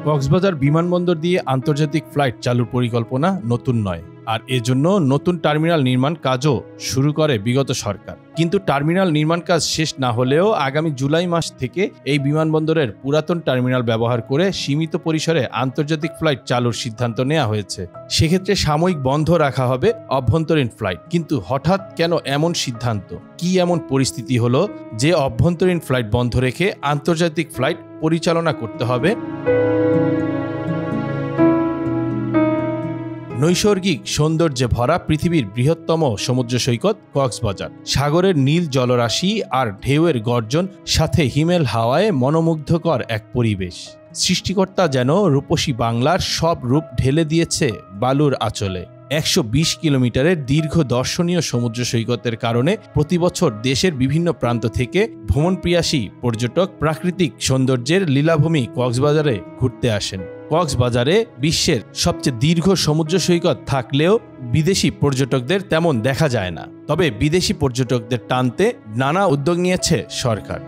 কক্সবাজার বিমানবন্দর দিয়ে আন্তর্জাতিক ফ্লাইট চালুর পরিকল্পনা নতুন নয়, আর এজন্য নতুন টার্মিনাল নির্মাণ কাজও শুরু করে বিগত সরকার। কিন্তু টার্মিনাল নির্মাণ কাজ শেষ না হলেও আগামী জুলাই মাস থেকে এই বিমানবন্দরের পুরাতন টার্মিনাল ব্যবহার করে সীমিত পরিসরে আন্তর্জাতিক ফ্লাইট চালুর সিদ্ধান্ত নেওয়া হয়েছে। সেক্ষেত্রে সাময়িক বন্ধ রাখা হবে অভ্যন্তরীণ ফ্লাইট। কিন্তু হঠাৎ কেন এমন সিদ্ধান্ত? কি এমন পরিস্থিতি হলো যে অভ্যন্তরীণ ফ্লাইট বন্ধ রেখে আন্তর্জাতিক ফ্লাইট পরিচালনা করতে হবে? নৈসর্গিক সৌন্দর্যে ভরা পৃথিবীর বৃহত্তম সমুদ্র সৈকত কক্সবাজার। সাগরের নীল জলরাশি আর ঢেউয়ের গর্জন, সাথে হিমেল হাওয়ায় মনোমুগ্ধকর এক পরিবেশ। সৃষ্টিকর্তা যেন রূপসী বাংলার সব রূপ ঢেলে দিয়েছে বালুর আঁচলে। 120 কিলোমিটারের দীর্ঘ দর্শনীয় সমুদ্র সৈকতের কারণে প্রতি বছর দেশের বিভিন্ন প্রান্ত থেকে ভ্রমণপ্রিয়াসী পর্যটক প্রাকৃতিক সৌন্দর্যের লীলাভূমি কক্সবাজারে ঘুরতে আসেন। কক্সবাজারে বিশ্বের সবচেয়ে দীর্ঘ সমুদ্র সৈকত থাকলেও বিদেশি পর্যটকদের তেমন দেখা যায় না। তবে বিদেশি পর্যটকদের টানতে নানা উদ্যোগ নিয়েছে সরকার।